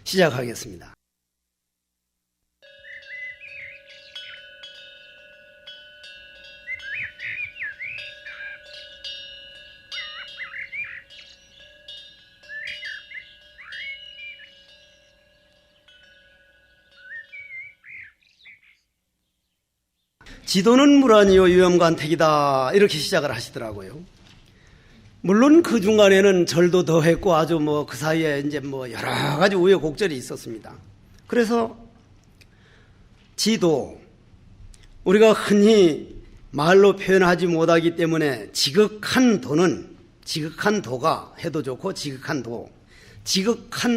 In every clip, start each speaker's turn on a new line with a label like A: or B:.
A: 시작하겠습니다. 지도는 물아니요 위험관택이다 이렇게 시작을 하시더라고요. 물론 그 중간에는 절도 더 했고 아주 그 사이에 이제 여러 가지 우여곡절이 있었습니다. 그래서 지도, 우리가 흔히 말로 표현하지 못하기 때문에 지극한 도가 해도 좋고 지극한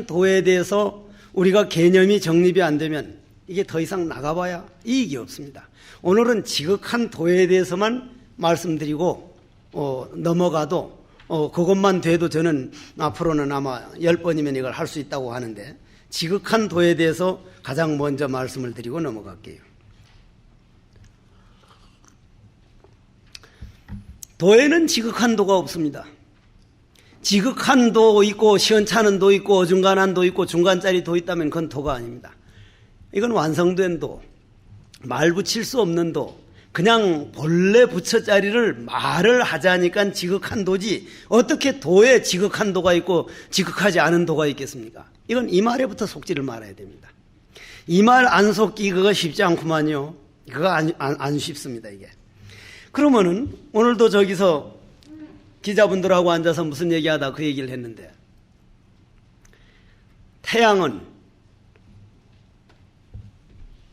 A: 도에 대해서 우리가 개념이 정립이 안 되면 이게 더 이상 나가봐야 이익이 없습니다. 오늘은 지극한 도에 대해서만 말씀드리고 넘어가도 그것만 돼도 저는 앞으로는 아마 10번이면 이걸 할 수 있다고 하는데 지극한 도에 대해서 가장 먼저 말씀을 드리고 넘어갈게요. 도에는 지극한 도가 없습니다. 지극한 도 있고 시원찮은 도 있고 어중간한 도 있고 중간짜리 도 있다면 그건 도가 아닙니다. 이건 완성된 도, 말 붙일 수 없는 도, 그냥 본래 부처자리를 말을 하자니까 지극한 도지 어떻게 도에 지극한 도가 있고 지극하지 않은 도가 있겠습니까? 이건 이 말에부터 속지를 말아야 됩니다. 이 말 안 속기 그거 쉽지 않구만요. 그거 안 쉽습니다 이게. 그러면은 오늘도 저기서 기자분들하고 앉아서 무슨 얘기하다 그 얘기를 했는데 태양은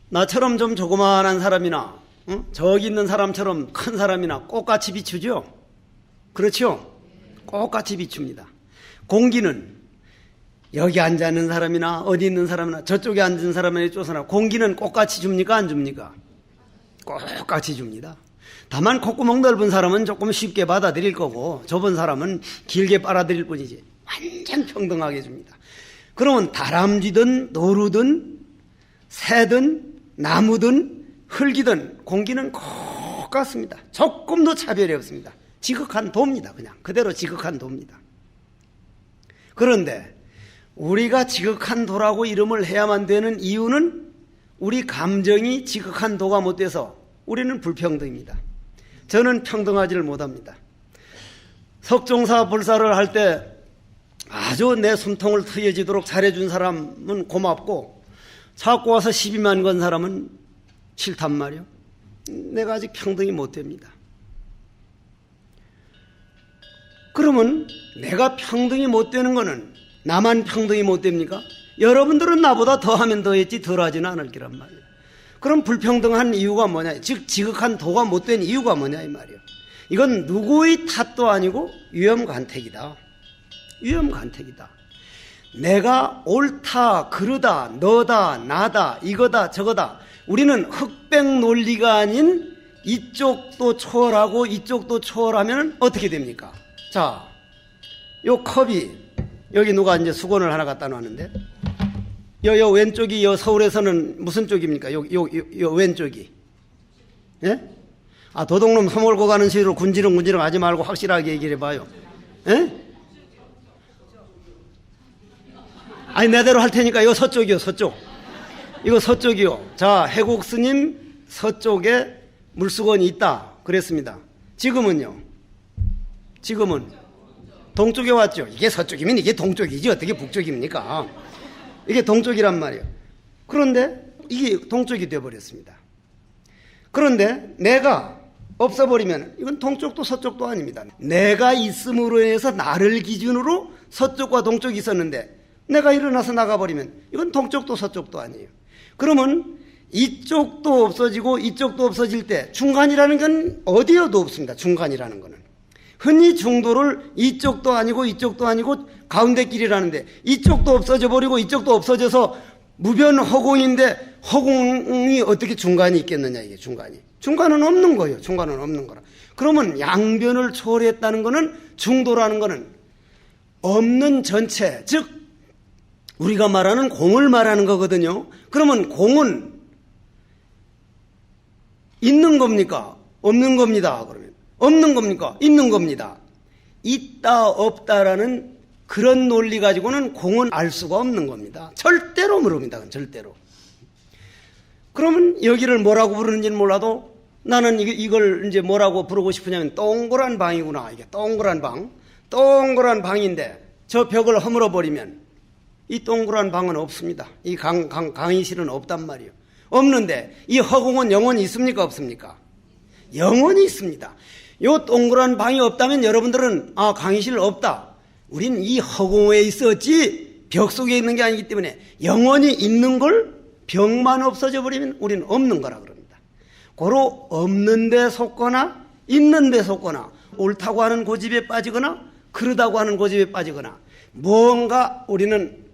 A: 나처럼 좀 조그마한 사람이나 저기 있는 사람처럼 큰 사람이나 똑같이 비추죠? 그렇죠? 똑같이 비춥니다. 공기는 여기 앉아있는 사람이나 어디 있는 사람이나 저쪽에 앉은 사람이나 이쪽이나 공기는 똑같이 줍니까? 안 줍니까? 똑같이 줍니다. 다만 콧구멍 넓은 사람은 조금 쉽게 받아들일 거고 좁은 사람은 길게 빨아들일 뿐이지 완전 평등하게 줍니다. 그러면 다람쥐든 노루든 새든 나무든 흙이든 공기는 똑같습니다. 조금도 차별이 없습니다. 지극한 도입니다. 그냥 그대로 지극한 도입니다. 그런데 우리가 지극한 도라고 이름을 해야만 되는 이유는 우리 감정이 지극한 도가 못 돼서 우리는 불평등입니다. 저는 평등하지를 못합니다. 석종사 불사를 할 때 아주 내 숨통을 트여지도록 잘해준 사람은 고맙고 자꾸 와서 시비만 건 사람은 싫단 말이요. 내가 아직 평등이 못 됩니다. 그러면 내가 평등이 못 되는 거는 나만 평등이 못 됩니까? 여러분들은 나보다 더하면 더했지 덜하지는 않을 거란 말이에요. 그럼 불평등한 이유가 뭐냐? 즉 지극한 도가 못 된 이유가 뭐냐 이 말이에요. 이건 누구의 탓도 아니고 위험관택이다. 위험관택이다. 내가 옳다, 그르다, 너다, 나다, 이거다, 저거다. 우리는 흑백 논리가 아닌 이쪽도 초월하고 이쪽도 초월하면 어떻게 됩니까? 자, 요 컵이 여기 누가 이제 수건을 하나 갖다 놨는데 요 왼쪽이 서울에서는 무슨 쪽입니까? 요 왼쪽이. 예? 아, 도둑놈 서몰고 가는 식으로 군지렁 하지 말고 확실하게 얘기를 해봐요. 예? 아니, 내대로 할 테니까 이거 서쪽이요, 서쪽. 이거 서쪽이요. 자, 해국 스님 서쪽에 물수건이 있다. 그랬습니다. 지금은요? 지금은 동쪽에 왔죠. 이게 서쪽이면 이게 동쪽이지. 어떻게 북쪽입니까? 이게 동쪽이란 말이에요. 그런데 이게 동쪽이 되어버렸습니다. 그런데 내가 없어버리면 이건 동쪽도 서쪽도 아닙니다. 내가 있음으로 해서 나를 기준으로 서쪽과 동쪽이 있었는데 내가 일어나서 나가버리면 이건 동쪽도 서쪽도 아니에요. 그러면 이쪽도 없어지고 이쪽도 없어질 때 중간이라는 건 어디에도 없습니다. 중간이라는 거는. 흔히 중도를 이쪽도 아니고 이쪽도 아니고 가운데 길이라는데 이쪽도 없어져 버리고 이쪽도 없어져서 무변 허공인데 허공이 어떻게 중간이 있겠느냐 이게 중간이. 중간은 없는 거예요. 중간은 없는 거라. 그러면 양변을 초월했다는 거는 중도라는 거는 없는 전체 즉 우리가 말하는 공을 말하는 거거든요. 그러면 공은 있는 겁니까? 없는 겁니다. 그러면 없는 겁니까? 있는 겁니다. 있다 없다라는 그런 논리 가지고는 공은 알 수가 없는 겁니다. 절대로 모릅니다. 절대로. 그러면 여기를 뭐라고 부르는지는 몰라도 나는 이걸 이제 뭐라고 부르고 싶으냐면 동그란 방이구나. 이게 동그란 방. 동그란 방인데 저 벽을 허물어 버리면 이 동그란 방은 없습니다. 이 강의실은 없단 말이에요. 없는데 이 허공은 영원히 있습니까? 없습니까? 영원히 있습니다. 요 동그란 방이 없다면 여러분들은 강의실 없다. 우린 이 허공에 있었지 벽 속에 있는 게 아니기 때문에 영원히 있는 걸 벽만 없어져 버리면 우리는 없는 거라 그럽니다. 고로 없는 데 속거나 있는 데 속거나 옳다고 하는 고집에 빠지거나 그러다고 하는 고집에 빠지거나 뭔가 우리는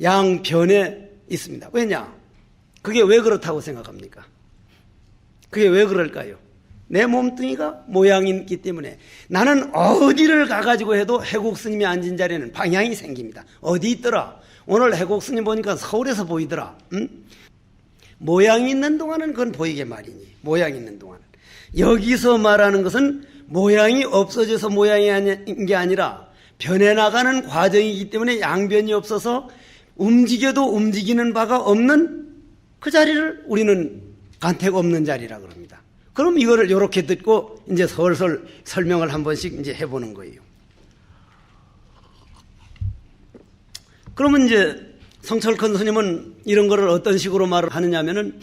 A: 양변에 있습니다. 왜냐? 그게 왜 그렇다고 생각합니까? 그게 왜 그럴까요? 내 몸뚱이가 모양이 있기 때문에 나는 어디를 가가지고 해도 해국 스님이 앉은 자리에는 방향이 생깁니다. 어디 있더라? 오늘 해국 스님 보니까 서울에서 보이더라. 응? 모양이 있는 동안은 그건 보이게 말이니. 모양이 있는 동안은. 여기서 말하는 것은 모양이 없어져서 모양인 게 아니라 변해나가는 과정이기 때문에 양변이 없어서 움직여도 움직이는 바가 없는 그 자리를 우리는 간택 없는 자리라 그럽니다. 그럼 이거를 이렇게 듣고 이제 설설 설명을 한 번씩 이제 해보는 거예요. 그러면 이제 성철큰 스님은 이런 거를 어떤 식으로 말을 하느냐면은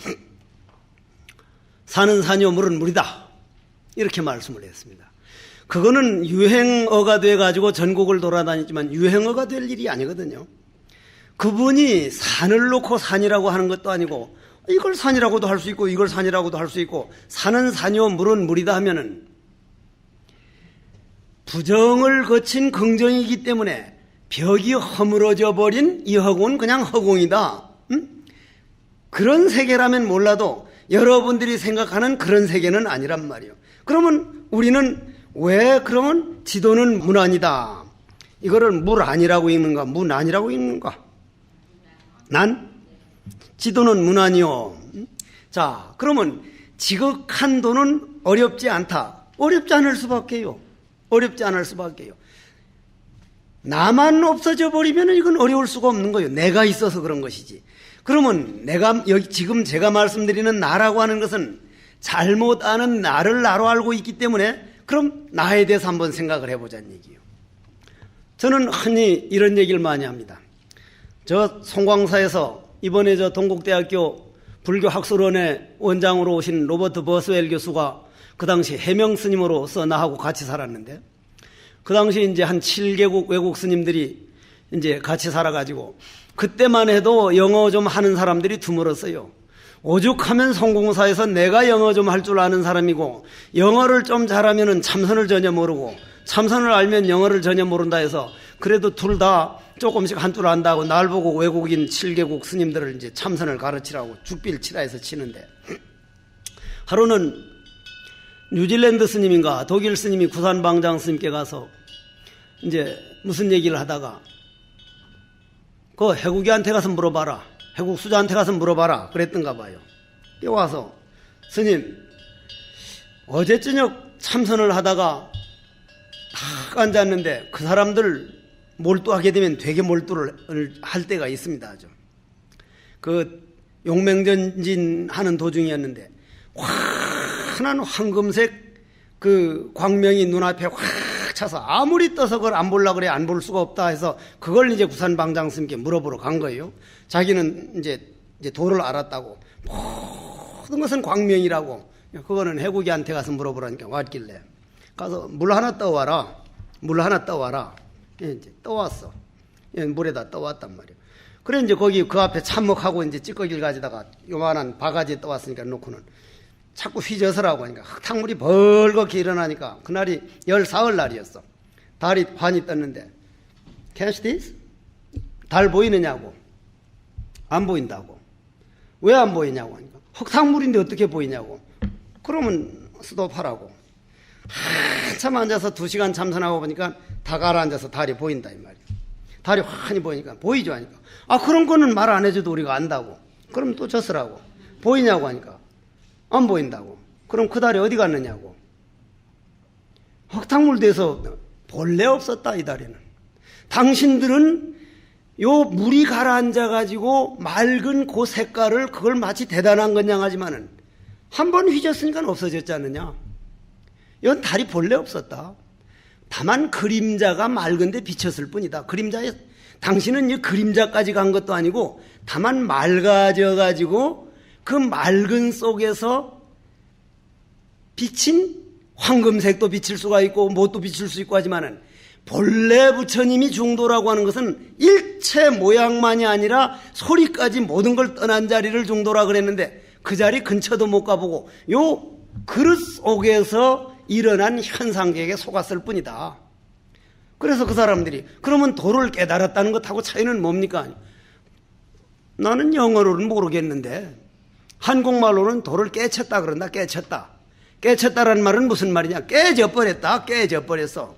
A: 산은 산이요 물은 물이다 이렇게 말씀을 했습니다. 그거는 유행어가 돼가지고 전국을 돌아다니지만 유행어가 될 일이 아니거든요. 그분이 산을 놓고 산이라고 하는 것도 아니고 이걸 산이라고도 할 수 있고 이걸 산이라고도 할 수 있고 산은 산이요 물은 물이다 하면은 부정을 거친 긍정이기 때문에 벽이 허물어져 버린 이 허공은 그냥 허공이다. 그런 세계라면 몰라도 여러분들이 생각하는 그런 세계는 아니란 말이에요. 그러면 우리는 왜 그러면 지도는 문 아니다. 이거를 물 아니라고 읽는가 문 아니라고 읽는가? 난? 지도는 문 아니요. 자, 그러면 지극한 도는 어렵지 않다. 어렵지 않을 수밖에요. 어렵지 않을 수밖에요. 나만 없어져 버리면 이건 어려울 수가 없는 거예요. 내가 있어서 그런 것이지. 그러면 내가 여기 지금 제가 말씀드리는 나라고 하는 것은 잘못 아는 나를 나로 알고 있기 때문에 그럼 나에 대해서 한번 생각을 해보자는 얘기예요. 저는 흔히 이런 얘기를 많이 합니다. 저 송광사에서 이번에 저 동국대학교 불교학술원의 원장으로 오신 로버트 버스웰 교수가 그 당시 해명 스님으로서 나하고 같이 살았는데 그 당시 이제 한 7개국 외국 스님들이 이제 같이 살아가지고 그때만 해도 영어 좀 하는 사람들이 드물었어요. 오죽하면 성공사에서 내가 영어 좀 할 줄 아는 사람이고 영어를 좀 잘하면은 참선을 전혀 모르고 참선을 알면 영어를 전혀 모른다 해서 그래도 둘 다 조금씩 한 줄 안다고 날 보고 외국인 7개국 스님들을 이제 참선을 가르치라고 죽비를 치라 해서 치는데 하루는 뉴질랜드 스님인가 독일 스님이 구산방장 스님께 가서 이제 무슨 얘기를 하다가 그 해국이한테 가서 물어봐라. 해국 수자한테 가서 물어봐라. 그랬던가 봐요. 이 와서 스님 어제 저녁 참선을 하다가 딱 앉았는데 그 사람들 몰두하게 되면 되게 몰두를 할 때가 있습니다. 아주. 그 용맹전진 하는 도중이었는데 환한 황금색 그 광명이 눈앞에 확 차서 아무리 떠서 그걸 안 보려고 그래 안 볼 수가 없다 해서 그걸 이제 구산방장 스님께 물어보러 간 거예요. 자기는 이제 도를 알았다고 모든 것은 광명이라고 그거는 해국이한테 가서 물어보라니까 왔길래 가서 물 하나 떠와라. 물 하나 떠와라. 이제 떠왔어. 물에다 떠왔단 말이에요. 그래 이제 거기 그 앞에 참목하고 이제 찌꺼기를 가지다가 요만한 바가지에 떠왔으니까 놓고는 자꾸 휘저으라고 하니까 흙탕물이 벌겋게 일어나니까 그날이 열 사흘 날이었어. 달이 환히 떴는데 Catch this? 달 보이느냐고. 안 보인다고. 왜 안 보이냐고 하니까 흙탕물인데 어떻게 보이냐고. 그러면 스톱하라고. 한참 앉아서 2시간 참선하고 보니까 다 가라앉아서 달이 보인다 이 말이야. 달이 환히 보이니까 보이죠 하니까 그런 거는 말 안 해줘도 우리가 안다고. 그럼 또 졌으라고. 보이냐고 하니까 안 보인다고. 그럼 그 달이 어디 갔느냐고. 흙탕물 돼서 본래 없었다, 이 다리는. 당신들은 요 물이 가라앉아 가지고 맑은 그 색깔을 그걸 마치 대단한 것 양하지만은 한 번 휘졌으니까 없어졌지 않느냐. 이건 달이 본래 없었다. 다만 그림자가 맑은데 비쳤을 뿐이다. 그림자에 당신은 이 그림자까지 간 것도 아니고 다만 맑아져 가지고 그 맑은 속에서 비친 황금색도 비칠 수가 있고 뭣도 비칠 수 있고 하지만은 본래 부처님이 중도라고 하는 것은 일체 모양만이 아니라 소리까지 모든 걸 떠난 자리를 중도라 그랬는데 그 자리 근처도 못 가보고 요 그릇 속에서 일어난 현상계에 속았을 뿐이다. 그래서 그 사람들이 그러면 도를 깨달았다는 것하고 차이는 뭡니까? 나는 영어로는 모르겠는데 한국말로는 도를 깨쳤다 그런다. 깨쳤다. 깨쳤다라는 말은 무슨 말이냐? 깨져버렸다. 깨져버렸어.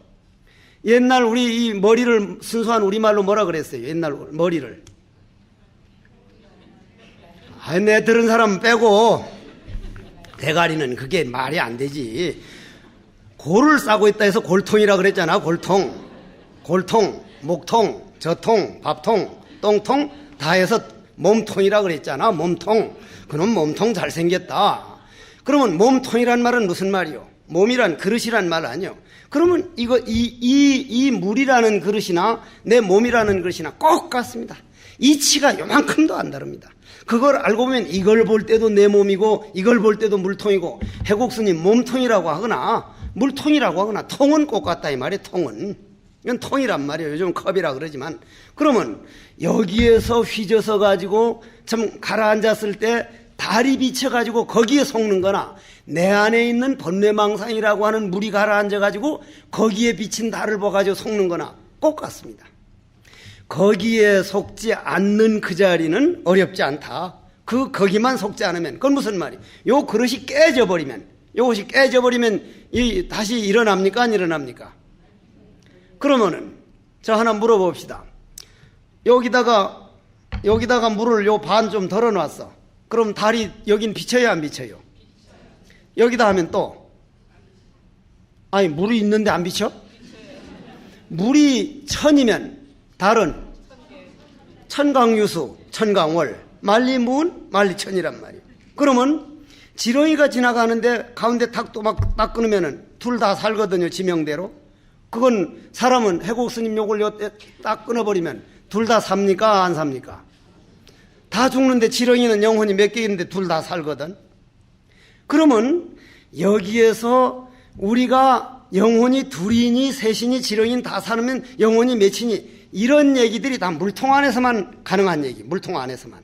A: 옛날 우리 이 머리를 순수한 우리말로 뭐라 그랬어요? 옛날 머리를. 내 들은 사람 빼고 대가리는 그게 말이 안 되지. 골을 싸고 있다 해서 골통이라 그랬잖아. 골통. 골통, 목통, 저통, 밥통, 똥통 다 해서 몸통이라 그랬잖아. 몸통. 그놈 몸통 잘생겼다. 그러면 몸통이란 말은 무슨 말이요? 몸이란 그릇이란 말 아니요? 그러면 이 물이라는 그릇이나 내 몸이라는 그릇이나 꼭 같습니다. 이치가 요만큼도 안 다릅니다. 그걸 알고 보면 이걸 볼 때도 내 몸이고 이걸 볼 때도 물통이고 해곡스님 몸통이라고 하거나 물통이라고 하거나 통은 꼭 같다 이 말이에요. 통은. 이건 통이란 말이에요. 요즘 컵이라 그러지만 그러면 여기에서 휘져서 가지고 참 가라앉았을 때 달이 비쳐가지고 거기에 속는 거나 내 안에 있는 번뇌망상이라고 하는 물이 가라앉아가지고 거기에 비친 달을 봐가지고 속는 거나 꼭 같습니다. 거기에 속지 않는 그 자리는 어렵지 않다. 거기만 속지 않으면 그건 무슨 말이에요? 요 그릇이 깨져버리면 요것이 깨져버리면 다시 일어납니까? 안 일어납니까? 그러면은 저 하나 물어봅시다. 여기다가 물을 요 반 좀 덜어놨어. 그럼 달이 여긴 비쳐요 안 비쳐요? 여기다 하면 또 아니 물이 있는데 안 비쳐? 물이 천이면 달은 천강유수, 천강월, 만리무은, 만리천이란 말이에요. 그러면 지렁이가 지나가는데 가운데 탁 끊으면은 둘 다 살거든요. 지명대로. 그건 사람은 해곡스님 요걸 딱 끊어버리면 둘 다 삽니까? 안 삽니까? 다 죽는데 지렁이는 영혼이 몇 개 있는데 둘 다 살거든. 그러면 여기에서 우리가 영혼이 둘이니 셋이니 지렁이는 다 사면 영혼이 몇이니 이런 얘기들이 다 물통 안에서만 가능한 얘기. 물통 안에서만.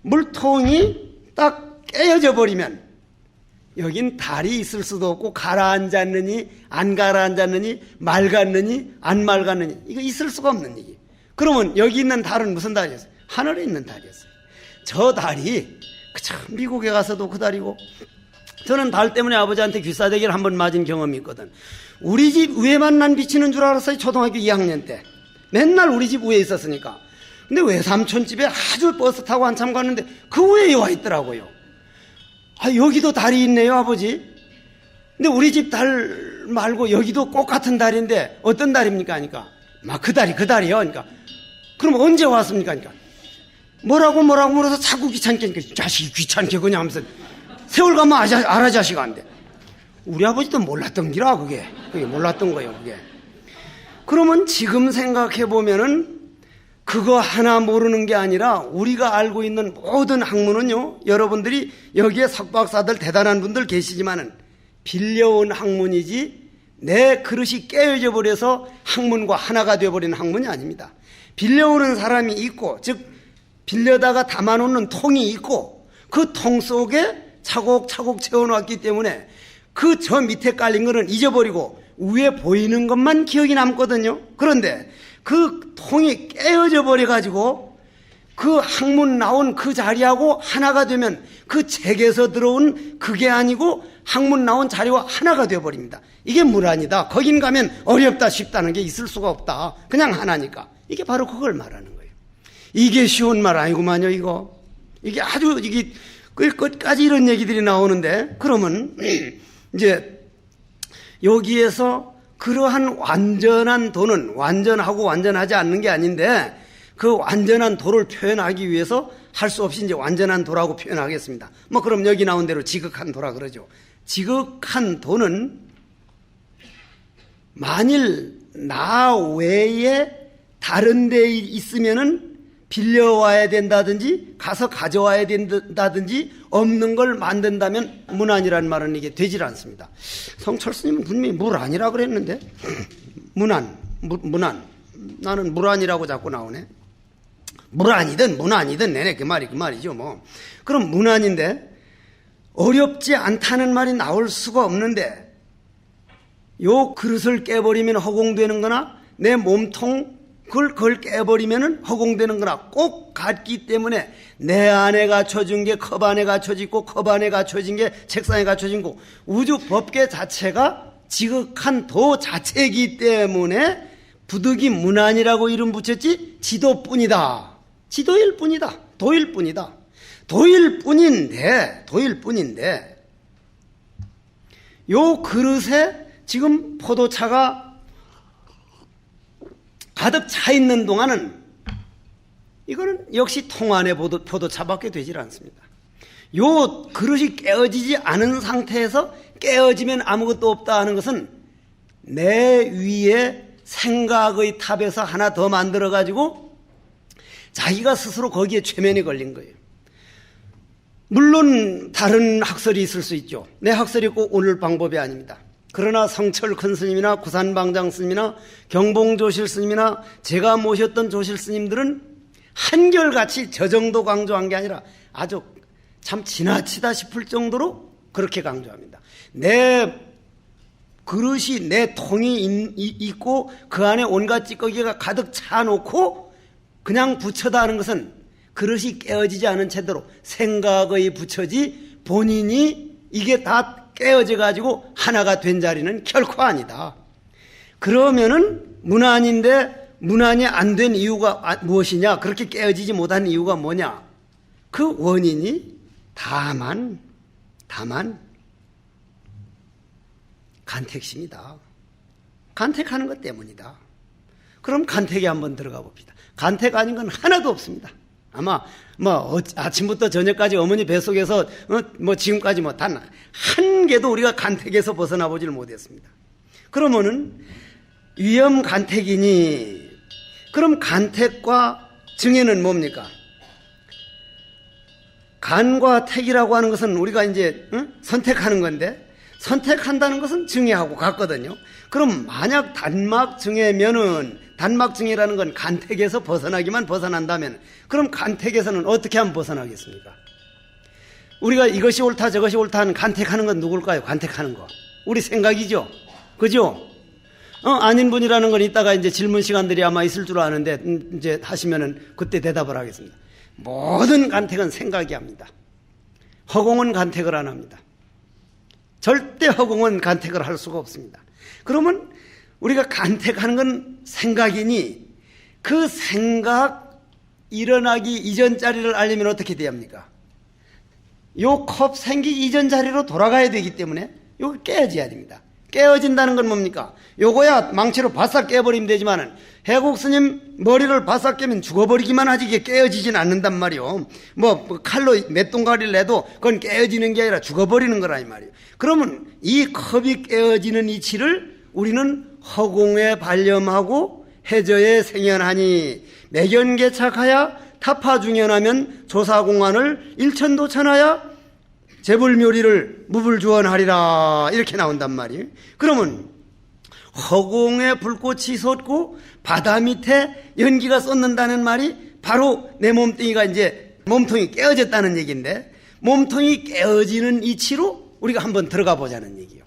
A: 물통이 딱 깨어져 버리면 여긴 달이 있을 수도 없고 가라앉았느니 안 가라앉았느니 맑았느니 안 맑았느니 이거 있을 수가 없는 얘기. 그러면 여기 있는 달은 무슨 달이었어요? 하늘에 있는 달이었어요. 저 달이 참 미국에 가서도 그 달이고 저는 달 때문에 아버지한테 귀싸대기를 한 번 맞은 경험이 있거든. 우리 집 위에만 난 비치는 줄 알았어요. 초등학교 2학년 때. 맨날 우리 집 위에 있었으니까. 근데 외삼촌 집에 아주 버스 타고 한참 갔는데 그 위에 와 있더라고요. 아, 여기도 달이 있네요, 아버지. 근데 우리 집 달 말고 여기도 꼭 같은 달인데 어떤 달입니까? 하니까 막 그 달이요. 그러니까 그럼 언제 왔습니까? 하니까 뭐라고 물어서 자꾸 귀찮게 하니까 자식이 귀찮게 그냥 하면서 세월 가면 알아 자식 안 돼. 우리 아버지도 몰랐던 기라 그게 몰랐던 거예요. 그게. 그러면 지금 생각해 보면은 그거 하나 모르는 게 아니라 우리가 알고 있는 모든 학문은요, 여러분들이 여기에 석박사들 대단한 분들 계시지만은 빌려온 학문이지 내 그릇이 깨어져 버려서 학문과 하나가 되어버리는 학문이 아닙니다. 빌려오는 사람이 있고, 즉 빌려다가 담아놓는 통이 있고 그 통 속에 차곡차곡 채워놨기 때문에 그 저 밑에 깔린 거는 잊어버리고 위에 보이는 것만 기억이 남거든요. 그런데 그 통이 깨어져 버려가지고 그 학문 나온 그 자리하고 하나가 되면 그 책에서 들어온 그게 아니고 학문 나온 자리와 하나가 되어버립니다. 이게 물안이다. 거긴 가면 어렵다 쉽다는 게 있을 수가 없다. 그냥 하나니까. 이게 바로 그걸 말하는 거예요. 이게 쉬운 말 아니구만요. 이게 아주 이게 끝까지 이런 얘기들이 나오는데 그러면 이제 여기에서 그러한 완전한 도는 완전하고 완전하지 않는 게 아닌데 그 완전한 도를 표현하기 위해서 할 수 없이 이제 완전한 도라고 표현하겠습니다. 뭐 그럼 여기 나온 대로 지극한 도라 그러죠. 지극한 도는 만일 나 외에 다른 데에 있으면은 빌려와야 된다든지 가서 가져와야 된다든지 없는 걸 만든다면 문안이라는 말은 이게 되질 않습니다. 성철 스님은 분명히 물안이라고 그랬는데 문안. 나는 물안이라고 자꾸 나오네. 물안이든 문안이든 내내 그 말이죠 뭐. 그럼 문안인데 어렵지 않다는 말이 나올 수가 없는데 요 그릇을 깨버리면 허공되는 거나 내 몸통 그걸 깨버리면 허공되는 거나 꼭 같기 때문에 내 안에 갖춰진 게 컵 안에 갖춰져 있고 컵 안에 갖춰진 게 책상에 갖춰진 거 우주 법계 자체가 지극한 도 자체이기 때문에 부득이 문안이라고 이름 붙였지 지도뿐이다. 지도일 뿐이다. 도일 뿐이다. 도일 뿐인데 요 그릇에 지금 포도차가 가득 차 있는 동안은 이거는 역시 통 안에 포도차밖에 되질 않습니다. 요 그릇이 깨어지지 않은 상태에서 깨어지면 아무것도 없다 하는 것은 내 위에 생각의 탑에서 하나 더 만들어 가지고 자기가 스스로 거기에 최면에 걸린 거예요. 물론 다른 학설이 있을 수 있죠. 내 학설이 꼭 오늘 방법이 아닙니다. 그러나 성철 큰 스님이나 구산방장 스님이나 경봉조실 스님이나 제가 모셨던 조실 스님들은 한결같이 저 정도 강조한 게 아니라 아주 참 지나치다 싶을 정도로 그렇게 강조합니다. 내 그릇이 내 통이 있고 그 안에 온갖 찌꺼기가 가득 차놓고 그냥 부처다 하는 것은 그릇이 깨어지지 않은 채대로 생각의 부처지 본인이 이게 다 깨어져 가지고 하나가 된 자리는 결코 아니다. 그러면은 문안인데 문안이 안 된 이유가 무엇이냐? 그렇게 깨어지지 못한 이유가 뭐냐? 그 원인이 다만 간택심이다. 간택하는 것 때문이다. 그럼 간택에 한번 들어가 봅시다. 간택 아닌 건 하나도 없습니다. 아마 아침부터 저녁까지 어머니 뱃속에서 지금까지 단 한 개도 우리가 간택에서 벗어나 보질 못했습니다. 그러면은 위험 간택이니 그럼 간택과 증에는 뭡니까? 간과 택이라고 하는 것은 우리가 이제 선택하는 건데 선택한다는 것은 증에하고 같거든요. 그럼 만약 단막증에면은 단막증이라는 건 간택에서 벗어나기만 벗어난다면 그럼 간택에서는 어떻게 하면 벗어나겠습니까? 우리가 이것이 옳다 저것이 옳다 하는 간택하는 건 누굴까요? 간택하는 거 우리 생각이죠. 그죠? 아닌 분이라는 건 이따가 이제 질문 시간들이 아마 있을 줄 아는데 이제 하시면은 그때 대답을 하겠습니다. 모든 간택은 생각이 합니다. 허공은 간택을 안 합니다. 절대 허공은 간택을 할 수가 없습니다. 그러면 우리가 간택하는 건 생각이니 그 생각 일어나기 이전 자리를 알려면 어떻게 돼야 합니까? 요 컵 생기기 이전 자리로 돌아가야 되기 때문에 요거 깨어져야 됩니다. 깨어진다는 건 뭡니까? 요거야 망치로 바싹 깨버리면 되지만은 해국 스님 머리를 바싹 깨면 죽어버리기만 하지 이게 깨어지진 않는단 말이요. 칼로 몇 동가리를 내도 그건 깨어지는 게 아니라 죽어버리는 거라 이 말이에요. 그러면 이 컵이 깨어지는 이치를 우리는 허공에 발념하고 해저에 생연하니 매견개착하야 타파중연하면 조사공안을 일천도천하야 재불묘리를 무불주원하리라 이렇게 나온단 말이에요. 그러면 허공에 불꽃이 솟고 바다 밑에 연기가 쏟는다는 말이 바로 내 몸뚱이가 이제 몸통이 깨어졌다는 얘기인데 몸통이 깨어지는 이치로 우리가 한번 들어가 보자는 얘기예요.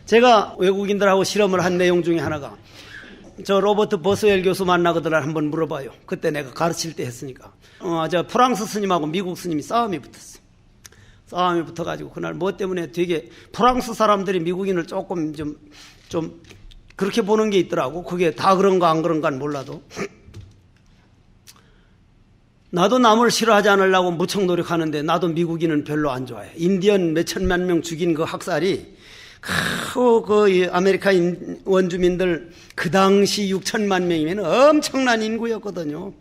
A: 제가 외국인들하고 실험을 한 내용 중에 하나가 저 로버트 버스웰 교수 만나거든 한번 물어봐요. 그때 내가 가르칠 때 했으니까 저 프랑스 스님하고 미국 스님이 싸움이 붙었어. 싸움이 붙어가지고 그날 뭐 때문에 되게 프랑스 사람들이 미국인을 조금 좀 그렇게 보는 게 있더라고. 그게 다 그런가 안 그런가는 몰라도 나도 남을 싫어하지 않으려고 무척 노력하는데 나도 미국인은 별로 안 좋아해. 인디언 몇 천만 명 죽인 그 학살이 그 아메리카 원주민들 그 당시 6천만 명이면 엄청난 인구였거든요.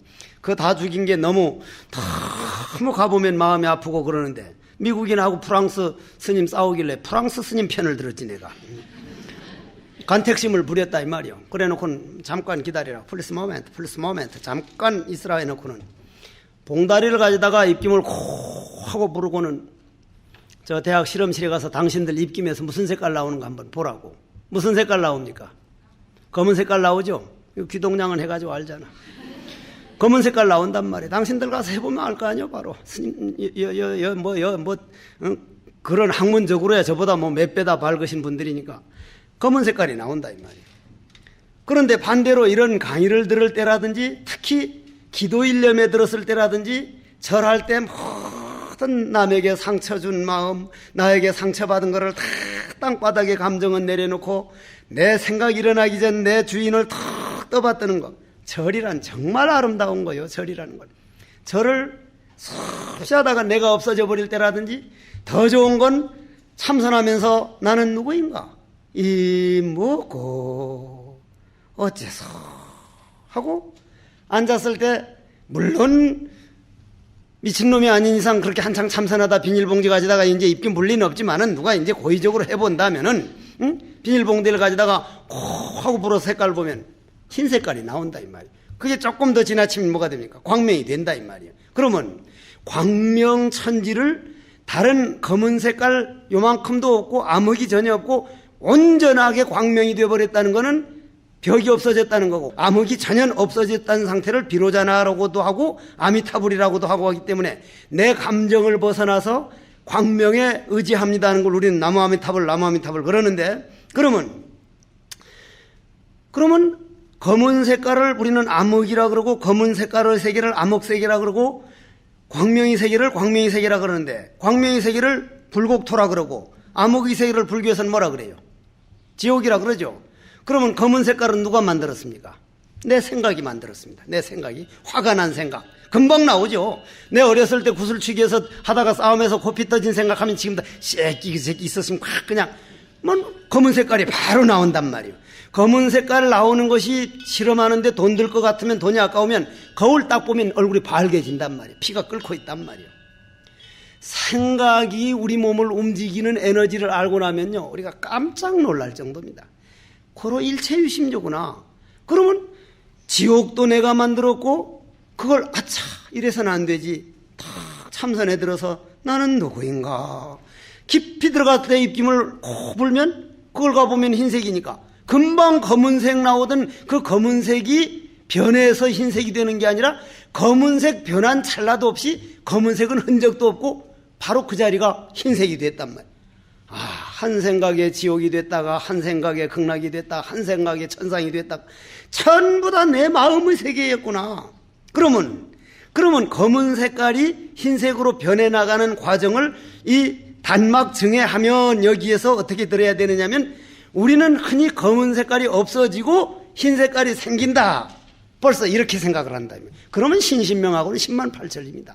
A: 그거 다 죽인 게 너무 가보면 마음이 아프고 그러는데, 미국인하고 프랑스 스님 싸우길래 프랑스 스님 편을 들었지 내가. 간택심을 부렸다 이 말이요. 그래 놓고는 잠깐 기다리라. 플리스 모멘트 잠깐 있으라 해놓고는 봉다리를 가져다가 입김을 코 하고 부르고는 저 대학 실험실에 가서 당신들 입김에서 무슨 색깔 나오는가 한번 보라고. 무슨 색깔 나옵니까? 검은 색깔 나오죠? 귀동냥은 해가지고 알잖아. 검은 색깔 나온단 말이에요. 당신들 가서 해보면 알 거 아니에요. 바로 스님 그런 학문적으로야 저보다 몇 배다 밝으신 분들이니까 검은 색깔이 나온다 이 말이에요. 그런데 반대로 이런 강의를 들을 때라든지 특히 기도 일념에 들었을 때라든지 절할 때 모든 남에게 상처 준 마음, 나에게 상처받은 거를 다 땅바닥에 감정은 내려놓고 내 생각이 일어나기 전 내 주인을 탁 떠받드는 거. 절이란 정말 아름다운 거예요. 절이라는 건. 절을 수없이 하다가 내가 없어져 버릴 때라든지 더 좋은 건 참선하면서 나는 누구인가? 이뭐고 어째서 하고 앉았을 때 물론 미친놈이 아닌 이상 그렇게 한창 참선하다 비닐봉지 가지다가 이제 입김 물리는 없지만은 누가 이제 고의적으로 해본다면은 비닐봉지를 가지다가 코 하고 불어 색깔 보면 흰 색깔이 나온다 이 말이에요. 그게 조금 더 지나치면 뭐가 됩니까? 광명이 된다 이 말이에요. 그러면 광명천지를 다른 검은 색깔 요만큼도 없고 암흑이 전혀 없고 온전하게 광명이 되어버렸다는 것은 벽이 없어졌다는 거고 암흑이 전혀 없어졌다는 상태를 비로자나라고도 하고 아미타불이라고도 하고 하기 때문에 내 감정을 벗어나서 광명에 의지합니다는 걸 우리는 나무 아미타불 그러는데 그러면 검은 색깔을 우리는 암흑이라 그러고 검은 색깔의 세계를 암흑세계라 그러고 광명의 세계를 광명의 세계라 그러는데 광명의 세계를 불곡토라 그러고 암흑의 세계를 불교에서는 뭐라 그래요? 지옥이라 그러죠. 그러면 검은 색깔은 누가 만들었습니까? 내 생각이 만들었습니다. 내 생각이. 화가 난 생각. 금방 나오죠. 내 어렸을 때 구슬치기에서 하다가 싸움에서 코피 떠진 생각하면 지금도 새끼 있었으면 확 그냥 검은 색깔이 바로 나온단 말이에요. 검은 색깔 나오는 것이 실험하는데 돈 들 것 같으면 돈이 아까우면 거울 딱 보면 얼굴이 밝아진단 말이에요. 피가 끓고 있단 말이에요. 생각이 우리 몸을 움직이는 에너지를 알고 나면요 우리가 깜짝 놀랄 정도입니다. 고로 일체유심조구나. 그러면 지옥도 내가 만들었고 그걸 아차 이래서는 안 되지. 탁 참선에 들어서 나는 누구인가 깊이 들어갔을 때 입김을 코 불면 그걸 가보면 흰색이니까 금방 검은색 나오던 그 검은색이 변해서 흰색이 되는 게 아니라 검은색 변한 찰나도 없이 검은색은 흔적도 없고 바로 그 자리가 흰색이 됐단 말이에요. 한 생각에 지옥이 됐다가 한 생각에 극락이 됐다 한 생각에 천상이 됐다 전부 다 내 마음의 세계였구나. 그러면 검은 색깔이 흰색으로 변해나가는 과정을 이 단막 증해하면 여기에서 어떻게 들어야 되느냐면 우리는 흔히 검은 색깔이 없어지고 흰 색깔이 생긴다 벌써 이렇게 생각을 한다. 그러면 신신명하고는 10만 8천입니다.